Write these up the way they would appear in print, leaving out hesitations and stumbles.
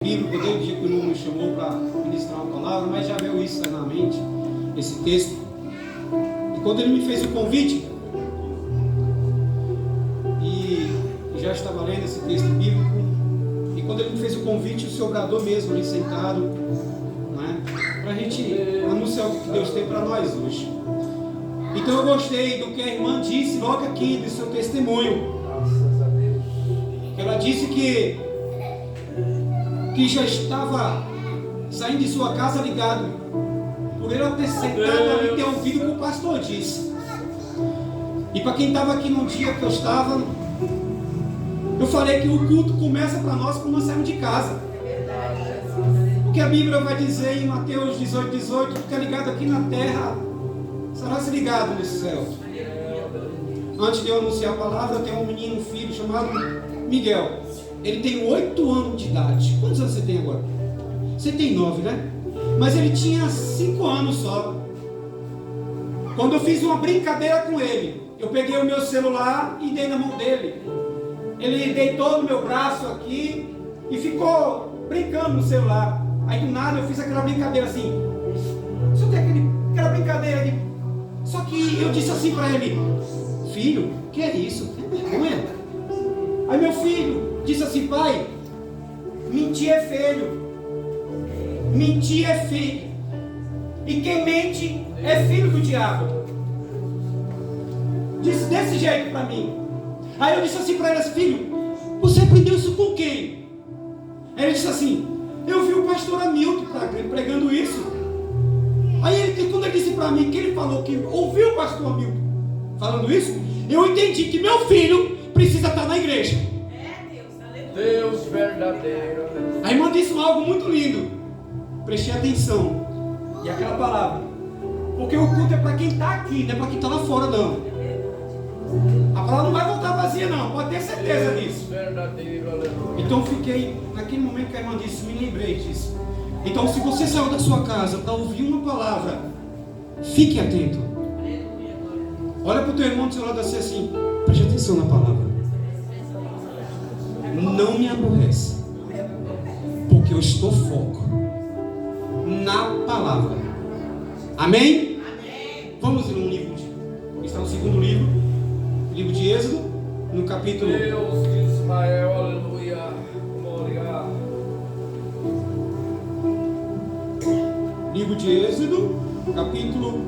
Bíblico, desde o dia que o irmão me chamou para ministrar uma palavra, mas já veio isso na mente, esse texto. E quando ele me fez o convite, e já estava lendo esse texto bíblico, e quando ele me fez o convite, o senhor bradou mesmo ali sentado, né, para a gente anunciar o que Deus tem para nós hoje. Então eu gostei do que a irmã disse logo aqui, do seu testemunho. Graças a Deus. Ela disse que já estava saindo de sua casa ligado, por ela ter sentado ali e ter ouvido o que o pastor disse. E para quem estava aqui no dia que eu estava, eu falei que o culto começa para nós quando nós saímos de casa. O que a Bíblia vai dizer em Mateus 18:18, fica ligado aqui na terra, será-se ligado no céu. Antes de eu anunciar a palavra, eu tenho um menino, um filho chamado Miguel. Ele tem 8 anos de idade. Quantos anos você tem agora? Você tem 9, né? Mas ele tinha 5 anos só. Quando eu fiz uma brincadeira com ele, eu peguei o meu celular e dei na mão dele. Ele deitou no meu braço aqui e ficou brincando no celular. Aí do nada eu fiz aquela brincadeira assim. Só tem aquela brincadeira de... Só que eu disse assim para ele: filho, que é isso? Tem vergonha? Aí meu filho disse assim: pai, mentir é feio. Mentir é feio. E quem mente é filho do diabo. Disse desse jeito para mim. Aí eu disse assim para ele: filho, você aprendeu isso com quem? Aí ele disse assim: eu vi o pastor Hamilton pregando isso. Aí quando ele disse para mim que ele falou que ouviu o pastor Hamilton falando isso, eu entendi que meu filho precisa estar na igreja. Deus verdadeiro. A irmã disse algo muito lindo. Prestei atenção. E aquela palavra. Porque o culto é para quem está aqui, não é para quem está lá fora, não. A palavra não vai voltar vazia, não. Pode ter certeza disso. Verdadeiro, aleluia. Então fiquei, naquele momento que a irmã disse, me lembrei disso. Então se você saiu da sua casa para ouvir uma palavra, fique atento. Olha para o teu irmão do seu lado assim, preste atenção na palavra. Não me aborrece, porque eu estou foco na palavra. Amém? Amém. Vamos ler um livro, está no segundo livro de Êxodo, no capítulo. Deus de Israel, aleluia. Glória. Livro de Êxodo, capítulo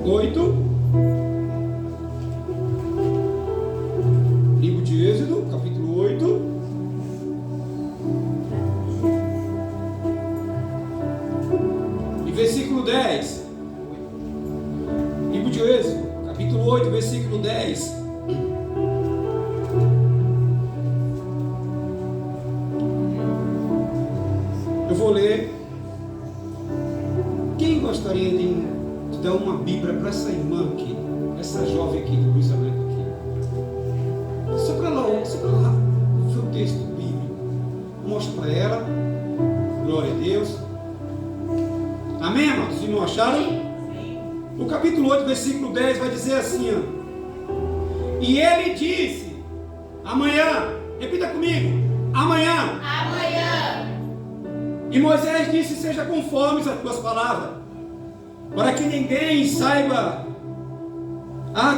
8. Livro de Êxodo, capítulo 8. E versículo 10. Livro de Êxodo, capítulo 8, versículo 10. Eu vou ler. Quem gostaria de dar uma Bíblia para essa irmã aqui, essa jovem aqui do Luiz Alberto aqui? Só para lá ver o texto bíblico. Mostra para ela. Glória a Deus. Amém, amados? Vocês não acharam? O capítulo 8, versículo 10 vai dizer assim, ó. E ele disse: amanhã, repita comigo, amanhã. E Moisés disse: seja conforme as tuas palavras, para que ninguém saiba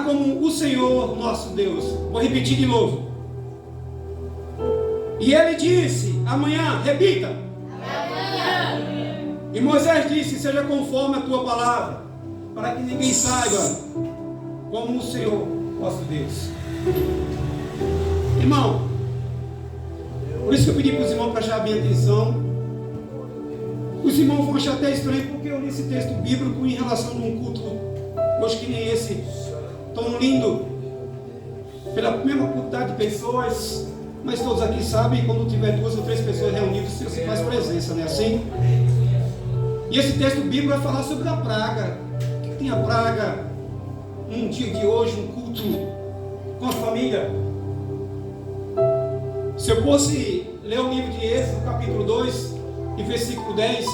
como o Senhor nosso Deus. Vou repetir de novo. E ele disse: amanhã, repita. Amanhã. E Moisés disse: seja conforme a tua palavra, para que ninguém saiba como o Senhor nosso Deus. Irmão, por isso que eu pedi para os irmãos prestar bem atenção. Os irmãos vão achar até estranho, porque eu li esse texto bíblico em relação a um culto hoje que nem esse, tão lindo, pela mesma quantidade de pessoas. Mas todos aqui sabem, quando tiver 2 ou 3 pessoas reunidas, você faz presença, não é assim? E esse texto bíblico vai falar sobre a praga. O que tem a praga num dia de hoje, um culto com a família? Se eu fosse ler o livro de Êxodo, capítulo 2, e versículo 10,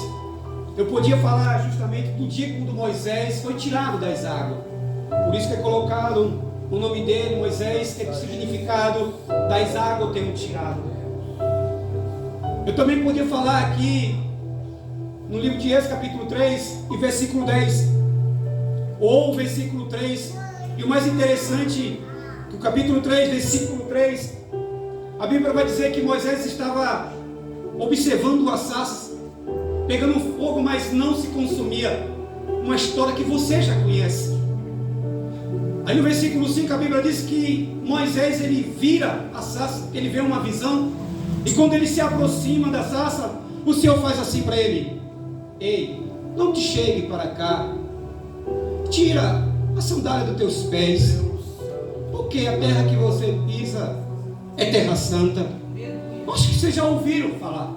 eu podia falar justamente do dia quando Moisés foi tirado das águas. Por isso que é colocado o nome dele, Moisés, que é o significado das águas eu tenho tirado. Eu também podia falar aqui no livro de Êxodo, capítulo 3 e versículo 10, ou versículo 3, e o mais interessante, que o capítulo 3, versículo 3, a Bíblia vai dizer que Moisés estava observando as sarças, pegando fogo, mas não se consumia. Uma história que você já conhece. Aí no versículo 5 a Bíblia diz que Moisés ele vira a sarça, ele vê uma visão, e quando ele se aproxima da sarça, o Senhor faz assim para ele: ei, não te chegue para cá, tira a sandália dos teus pés, porque a terra que você pisa é terra santa. Acho que vocês já ouviram falar.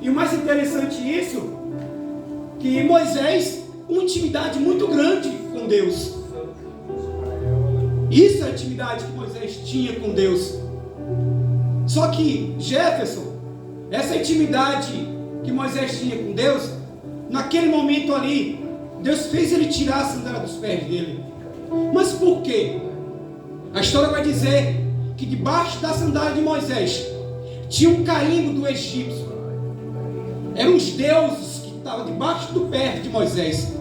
E o mais interessante isso, que Moisés, uma intimidade muito grande com Deus. Isso é a intimidade que Moisés tinha com Deus. Só que Jefferson, essa intimidade que Moisés tinha com Deus, naquele momento ali, Deus fez ele tirar a sandália dos pés dele. Mas por quê? A história vai dizer que debaixo da sandália de Moisés tinha um carimbo do egípcio. Eram os deuses que estavam debaixo do pé de Moisés.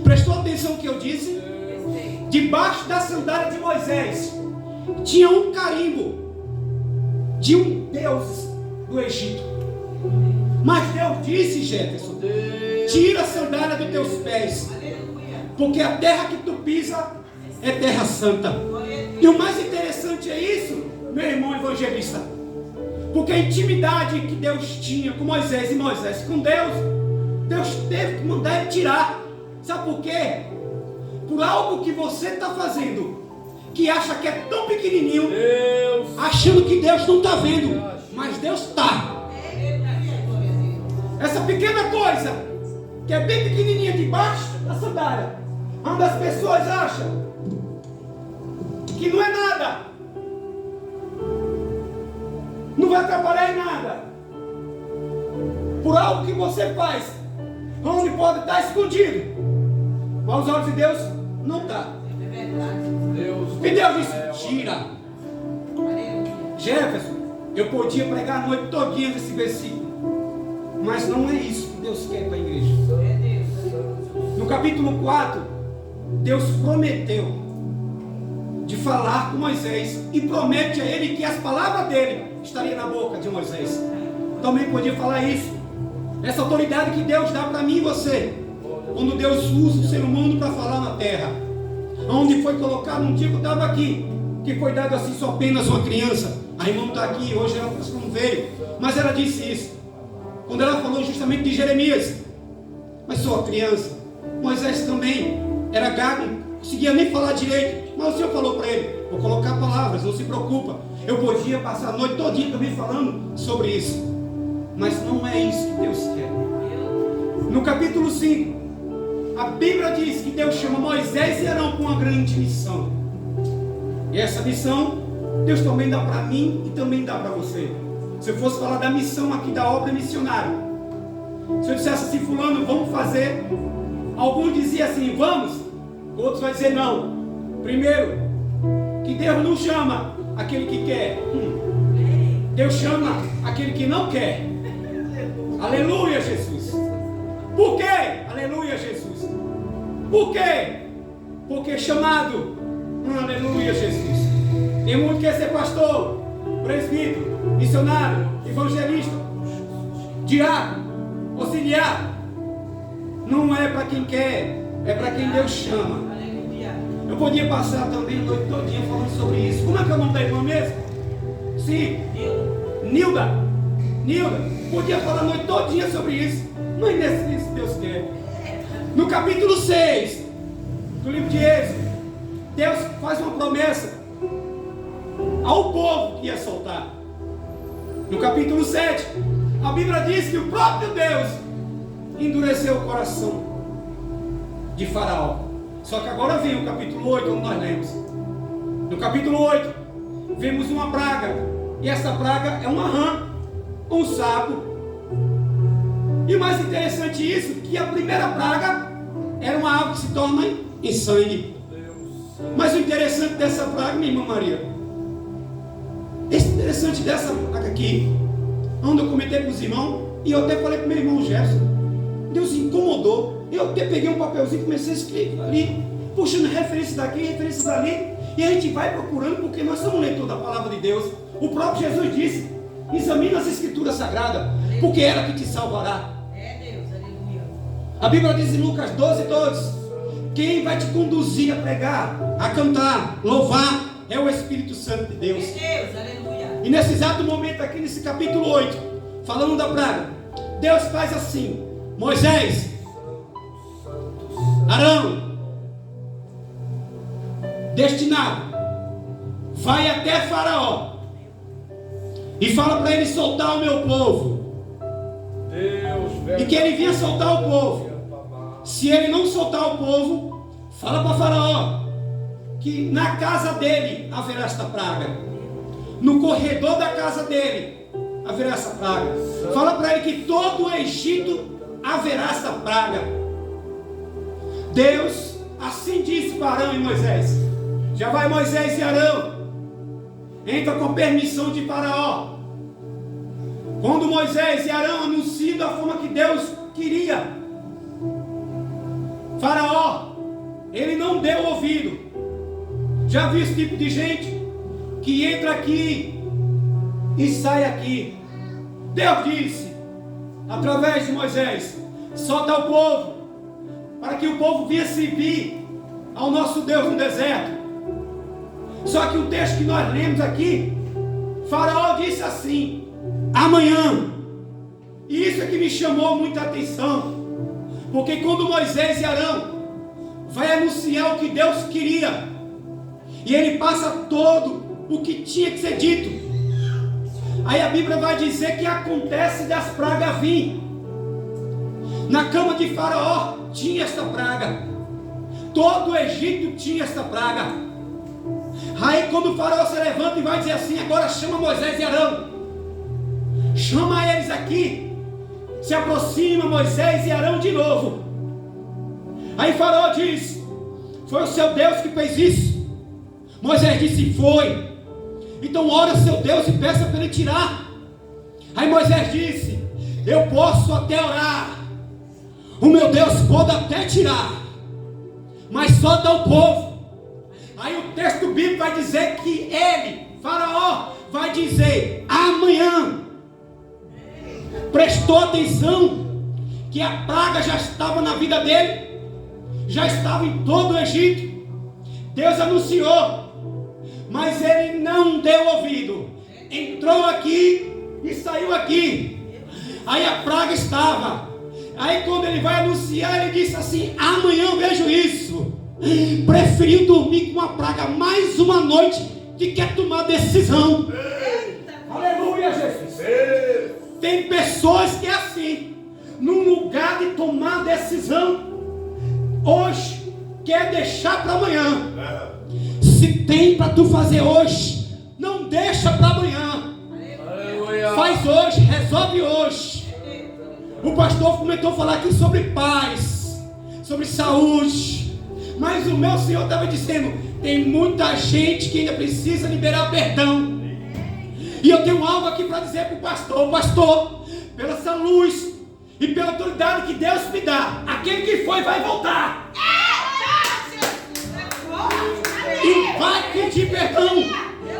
Prestou atenção no que eu disse? Debaixo da sandália de Moisés tinha um carimbo de um deus do Egito. Mas Deus disse, Jefferson: tira a sandália dos teus pés, porque a terra que tu pisa é terra santa. E o mais interessante é isso, meu irmão evangelista, porque a intimidade que Deus tinha com Moisés e Moisés com Deus, Deus teve que mandar ele tirar. Sabe por quê? Por algo que você está fazendo, que acha que é tão pequenininho, achando que Deus não está vendo, mas Deus está. Essa pequena coisa, que é bem pequenininha debaixo da sandália, onde as pessoas acham que não é nada, não vai atrapalhar em nada, por algo que você faz, onde pode estar escondido, mas aos olhos de Deus não está. E Deus disse: tira. Jefferson, eu podia pregar a noite todinha nesse versículo, mas não é isso que Deus quer para a igreja. No capítulo 4, Deus prometeu de falar com Moisés, e promete a ele que as palavras dele estariam na boca de Moisés. Também podia falar isso. Essa autoridade que Deus dá para mim e você, quando Deus usa o ser humano para falar na terra, onde foi colocado um dia que eu estava aqui, que foi dado assim só apenas uma criança. A irmã está aqui, hoje ela não veio, mas ela disse isso, quando ela falou justamente de Jeremias: mas sou criança. Moisés também era gago, não conseguia nem falar direito, mas o Senhor falou para ele: vou colocar palavras, não se preocupa. Eu podia passar a noite todinha também falando sobre isso, mas não é isso que Deus quer. No capítulo 5, a Bíblia diz que Deus chama Moisés e Arão com uma grande missão. E essa missão Deus também dá para mim e também dá para você. Se eu fosse falar da missão aqui da obra missionária, se eu dissesse assim: fulano, vamos fazer, alguns diziam assim: vamos, outros vão dizer não. Primeiro, que Deus não chama aquele que quer, Deus chama aquele que não quer. Aleluia, Jesus. Por quê? Aleluia, Jesus. Por quê? Porque chamado, aleluia, Jesus. Tem muito que quer ser pastor, presbítero, missionário, evangelista, diácono, auxiliar. Não é para quem quer, é para quem Deus chama. Eu podia passar também a noite todinha falando sobre isso. Como é que é o nome da irmã mesmo? Sim, Nilda. Podia falar a noite todinha sobre isso. Não é nesse que Deus quer. No capítulo 6 do livro de Êxodo, Deus faz uma promessa ao povo que ia soltar. No capítulo 7, a Bíblia diz que o próprio Deus endureceu o coração de Faraó. Só que agora vem o capítulo 8, como nós lemos. No capítulo 8, vemos uma praga. E essa praga é uma rã, um sapo. E o mais interessante isso, que a primeira praga era uma água que se torna em sangue. Mas o interessante dessa praga, minha irmã Maria, esse interessante dessa praga aqui, onde eu comentei com os irmãos, e eu até falei para o meu irmão Gerson, Deus incomodou. Eu até peguei um papelzinho e comecei a escrever ali, puxando referência daqui, referência dali, e a gente vai procurando, porque nós somos leitores da palavra de Deus. O próprio Jesus disse: examina as escrituras sagradas, porque é ela que te salvará. Deus, aleluia. A Bíblia diz em Lucas 12:12: quem vai te conduzir a pregar, a cantar, louvar, é o Espírito Santo de Deus. Deus, aleluia. E nesse exato momento aqui, nesse capítulo 8, falando da praga, Deus faz assim: Moisés, Arão, destinado, vai até Faraó e fala para ele soltar o meu povo. E que ele vinha soltar o povo. Se ele não soltar o povo, fala para Faraó que na casa dele haverá esta praga, no corredor da casa dele haverá essa praga. Fala para ele que todo o Egito haverá essa praga. Deus assim disse para Arão e Moisés. Já vai Moisés e Arão, entra com permissão de Faraó. Quando Moisés e Arão anunciam da forma que Deus queria, Faraó, ele não deu ouvido. Já vi esse tipo de gente que entra aqui e sai aqui. Deus disse, através de Moisés, solta o povo, para que o povo vinha servir ao nosso Deus no deserto. Só que o texto que nós lemos aqui, Faraó disse assim: amanhã. E isso é que me chamou muita atenção, porque quando Moisés e Arão vai anunciar o que Deus queria, e ele passa todo o que tinha que ser dito, aí a Bíblia vai dizer que acontece das pragas vir. Na cama de Faraó tinha esta praga, todo o Egito tinha esta praga. Aí quando o Faraó se levanta e vai dizer assim: agora chama Moisés e Arão, chama eles aqui. Se aproxima Moisés e Arão de novo. Aí Faraó diz: foi o seu Deus que fez isso? Moisés disse: foi. Então ora seu Deus e peça para ele tirar. Aí Moisés disse: eu posso até orar, o meu Deus pode até tirar, mas só dá o povo. Aí o texto bíblico vai dizer que ele, Faraó, vai dizer amanhã. Prestou atenção que a praga já estava na vida dele, já estava em todo o Egito. Deus anunciou, mas ele não deu ouvido. Entrou aqui e saiu aqui. Aí a praga estava. Aí quando ele vai anunciar, ele disse assim: amanhã eu vejo isso. Preferiu dormir com a praga mais uma noite que quer tomar decisão. Aleluia, Jesus. Tem pessoas que é assim, num lugar de tomar decisão, hoje quer deixar para amanhã. Se tem para tu fazer hoje, não deixa para amanhã. Faz hoje, resolve hoje. O pastor começou a falar aqui sobre paz, sobre saúde. Mas o meu Senhor estava dizendo: tem muita gente que ainda precisa liberar perdão. E eu tenho algo aqui para dizer para o pastor: pastor, pela essa luz e pela autoridade que Deus me dá, aquele que foi vai voltar. E vai pedir perdão.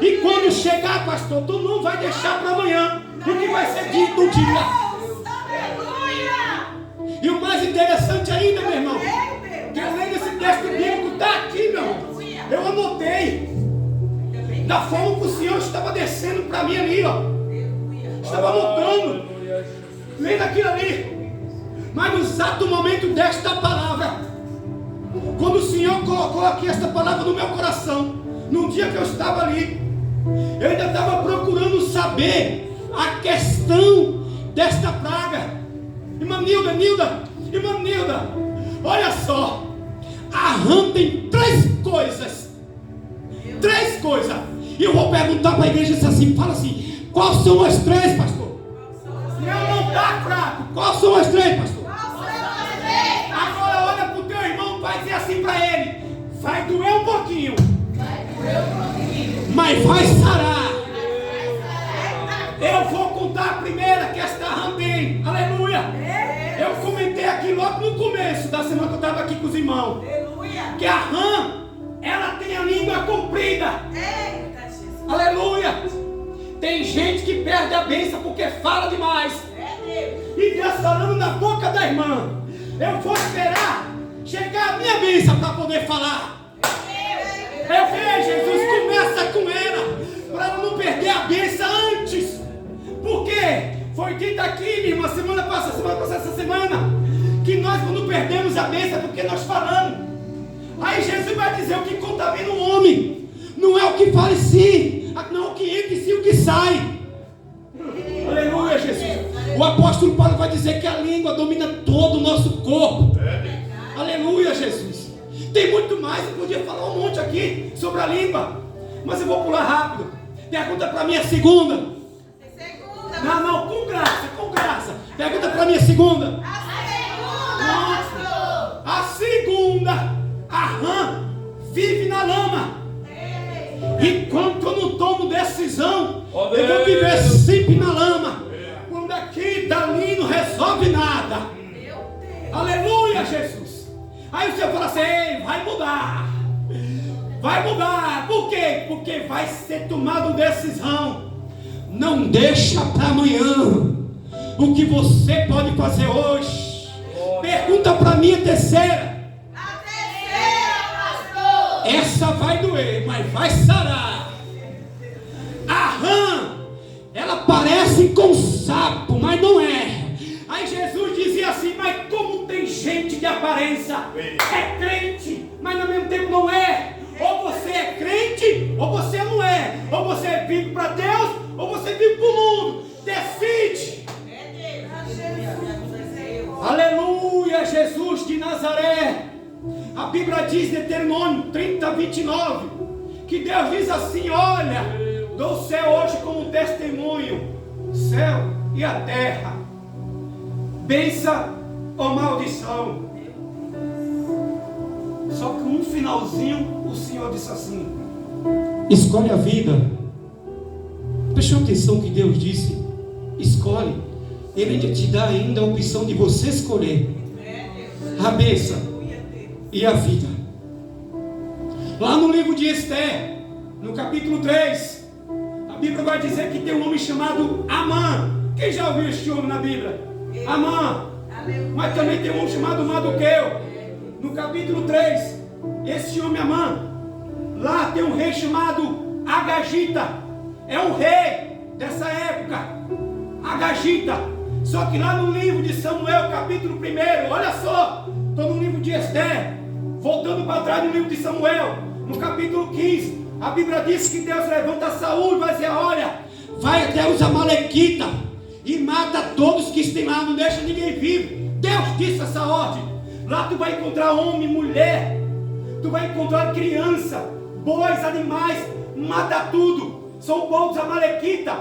E quando chegar, pastor, tu não vai deixar para amanhã o que vai ser dito no dia. E o mais interessante ainda, meu irmão, que além desse texto bíblico está aqui, meu irmão, eu anotei da forma que o Senhor estava descendo para mim ali, ó. Estava anotando, lendo aquilo ali. Mas no exato momento desta palavra, quando o Senhor colocou aqui esta palavra no meu coração, num dia que eu estava ali, eu ainda estava procurando saber a questão desta praga. Irmã Nilda, olha só, a rã tem três coisas, e eu vou perguntar para a igreja assim, fala assim: quais são as três, pastor? Não está fraco, quais são as três, pastor? Agora olha para o teu irmão, vai dizer assim para ele: Vai doer um pouquinho, mas vai sarar. Eu vou contar a primeira, que esta também. Aleluia. Eu comentei aqui logo no começo da semana que eu estava aqui com os irmãos. Que a rã, ela tem a língua comprida. Aleluia. Tem gente que perde a bênção porque fala demais. E Deus falando na boca da irmã. Eu vou esperar chegar a minha bênção para poder falar. Eu vejo, Jesus começa com ela, para ela não perder a bênção antes. Porque foi dito aqui, minha irmã, semana passada, essa semana, que nós não perdemos a bênção porque nós falamos. Aí Jesus vai dizer: o que contamina o homem não é o que fala em si, não é o que entra em si, o que sai. Aleluia, Jesus. O apóstolo Paulo vai dizer que a língua domina todo o nosso corpo. Aleluia, Jesus. Tem muito mais, eu podia falar um monte aqui sobre a língua, mas eu vou pular rápido. Pergunta para mim a segunda. Não, com graça. Pergunta para mim a segunda. A segunda, a rã vive na lama. Enquanto eu não tomo decisão, eu vou viver sempre na lama. Quando aqui dali não resolve nada. Aleluia, Jesus. Aí você fala assim: ei, vai mudar. Por quê? Porque vai ser tomada decisão. Não deixa para amanhã o que você pode fazer hoje. Pergunta para mim a terceira. Essa vai doer, mas vai sarar. A rã, ela parece com sapo, mas não é. Aí Jesus dizia assim: mas como tem gente de aparência, é crente, mas ao mesmo tempo não é. Ou você é crente, ou você não é. Ou você vive para Deus, ou você vive para o mundo. Decide. Aleluia, Jesus de Nazaré. A Bíblia diz em Deuteronômio 30, 29, que Deus diz assim: olha, dou o céu hoje como testemunho, céu e a terra, bênção ou maldição. Só que um finalzinho o Senhor disse assim: escolhe a vida. Prestou atenção que Deus disse: escolhe. Ele te dá ainda a opção de você escolher a bênção e a vida. Lá no livro de Esther, no capítulo 3, a Bíblia vai dizer que tem um homem chamado Amã. Quem já ouviu este homem na Bíblia? Amã. Mas também tem um homem chamado Mardoqueu. No capítulo 3, esse homem Amã, lá tem um rei chamado Agagita. É um rei dessa época, Agagita. Só que lá no livro de Samuel, capítulo 1, olha só, estou no livro de Esther, voltando para trás no livro de Samuel, no capítulo 15, a Bíblia diz que Deus levanta Saúl e vai dizer: olha, vai até os amalequitas e mata todos que estão lá, não deixa ninguém vivo. Deus disse essa ordem. Lá tu vai encontrar homem, mulher, tu vai encontrar criança, bois, animais, mata tudo. São povos amalequitas,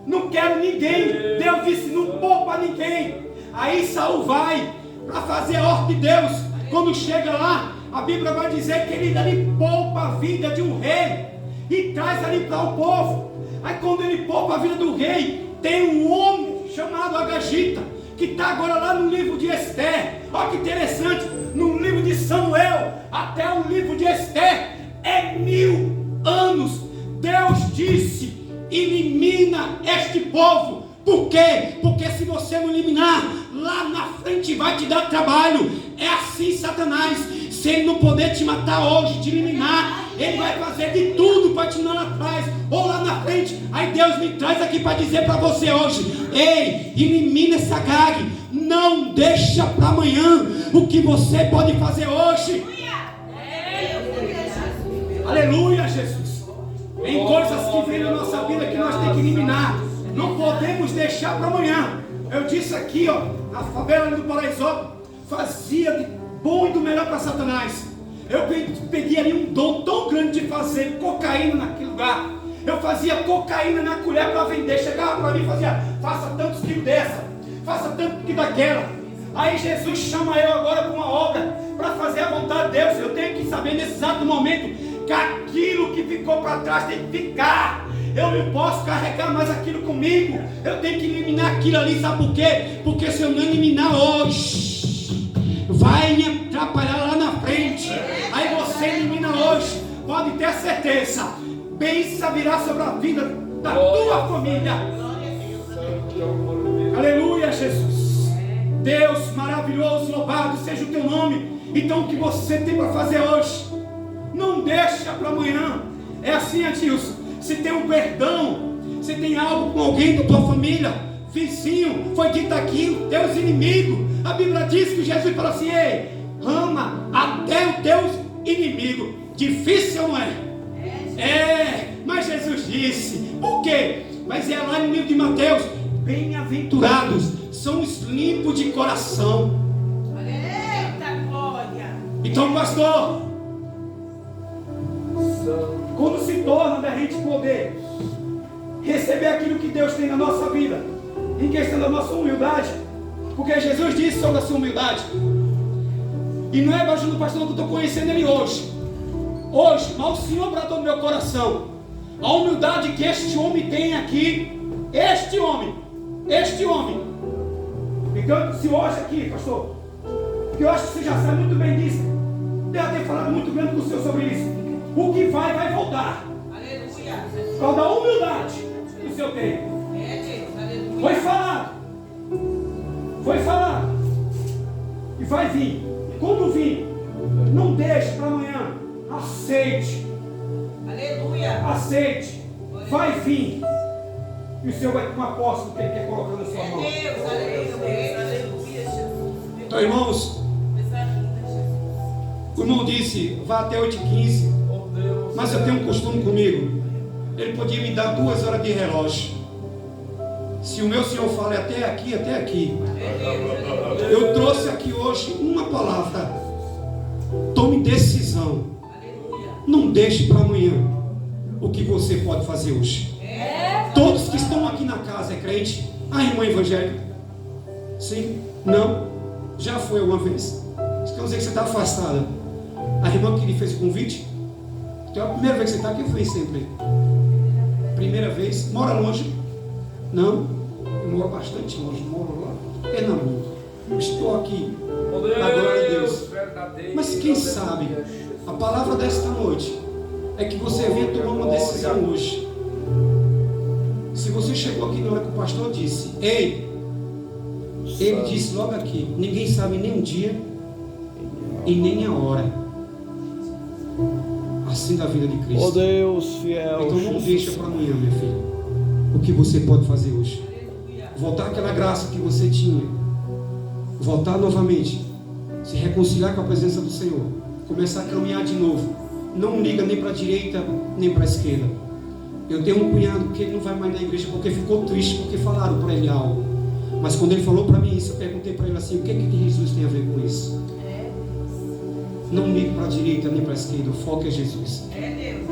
não quero ninguém. Deus disse: não poupa ninguém. Aí Saúl vai para fazer a ordem de Deus. Quando chega lá, a Bíblia vai dizer que ele ali poupa a vida de um rei e traz ali para o povo. Aí quando ele poupa a vida do rei, tem um homem chamado Agagita, que está agora lá no livro de Esther. Olha que interessante, no livro de Samuel até o livro de Esther é 1000 anos. Deus disse: elimina este povo. Por quê? Porque se você não eliminar, lá na frente vai te dar trabalho. É assim Satanás. Se ele não poder te matar hoje, te eliminar, ele vai fazer de tudo para te mandar lá atrás ou lá na frente. Aí Deus me traz aqui para dizer para você hoje: ei, elimina essa gague. Não deixa para amanhã o que você pode fazer hoje. Aleluia, Jesus. Tem coisas que vêm na nossa vida que nós temos que eliminar. Não podemos deixar para amanhã. Eu disse aqui, ó, a favela do Paraisópolis fazia de bom e do melhor para Satanás. Eu peguei ali um dom tão grande de fazer cocaína naquele lugar. Eu fazia cocaína na colher para vender. Chegava para mim e fazia: faça tantos quilos dessa, faça tanto que daquela. Aí Jesus chama eu agora para uma obra, para fazer a vontade de Deus. Eu tenho que saber nesse exato momento que aquilo que ficou para trás tem que ficar. Eu não posso carregar mais aquilo comigo. Eu tenho que eliminar aquilo ali, sabe por quê? Porque se eu não eliminar hoje, vai me atrapalhar lá na frente. Aí você elimina hoje, pode ter certeza, bênção virá sobre a vida da tua família. Aleluia, Jesus. Deus maravilhoso, louvado seja o teu nome. Então o que você tem para fazer hoje, não deixa para amanhã. É assim, Adilson. Se tem um perdão, se tem algo com alguém da tua família, vizinho, foi dito aquilo, teus inimigos. A Bíblia diz que Jesus falou assim: ei, ama até os teus inimigos. Difícil não é? Mas Jesus disse, por quê? Mas é lá no livro de Mateus: bem-aventurados são os limpos de coração. Eita glória! Então, pastor, quando se torna da gente poder receber aquilo que Deus tem na nossa vida, em questão da nossa humildade, porque Jesus disse sobre a sua humildade, e não é baixo do pastor que eu estou conhecendo ele hoje, mas o Senhor bradou no meu coração, a humildade que este homem tem aqui, este homem, então se hoje aqui, pastor, porque eu acho que você já sabe muito bem disso, deve ter falado muito bem com o Senhor sobre isso. O que vai voltar. Aleluia. Por causa da humildade que o Senhor tem. Deus, aleluia. Foi falado. E vai vir. E quando vir, não deixe para amanhã. Aceite. Aleluia. Aceite. Vai vir. E o Senhor vai tomar posse do que Ele quer colocar na sua mão. Deus, aleluia. Aleluia, Jesus. Então, irmãos, o irmão disse, vá até 8h15. Mas eu tenho um costume comigo. Ele podia me dar 2 horas de relógio. Se o meu Senhor fala até aqui, até aqui. Eu trouxe aqui hoje uma palavra. Tome decisão. Não deixe para amanhã o que você pode fazer hoje. Todos que estão aqui na casa é crente? A irmã evangélica? Sim? Não? Já foi uma vez? Isso quer dizer que você está afastada. A irmã que lhe fez o convite? Então a primeira vez que você está aqui, eu fui sempre. Primeira vez, mora longe? Não, eu moro bastante longe, moro lá, Pernambuco. Estou aqui, na glória de Deus. Mas quem sabe, a palavra desta noite é que você venha tomar uma decisão hoje. Se você chegou aqui na hora que o pastor disse, ei, ele disse logo aqui, ninguém sabe nem o dia e nem a hora. Assim da vida de Cristo. Oh Deus fiel. Então não deixa para amanhã, minha filha, o que você pode fazer hoje. Voltar àquela graça que você tinha. Voltar novamente. Se reconciliar com a presença do Senhor. Começar a caminhar de novo. Não liga nem para a direita, nem para a esquerda. Eu tenho um cunhado que ele não vai mais na igreja porque ficou triste, porque falaram para ele algo. Mas quando ele falou para mim isso, eu perguntei para ele assim, o que Jesus tem a ver com isso? Não ligue para a direita nem para a esquerda, o foco é Jesus. Deus,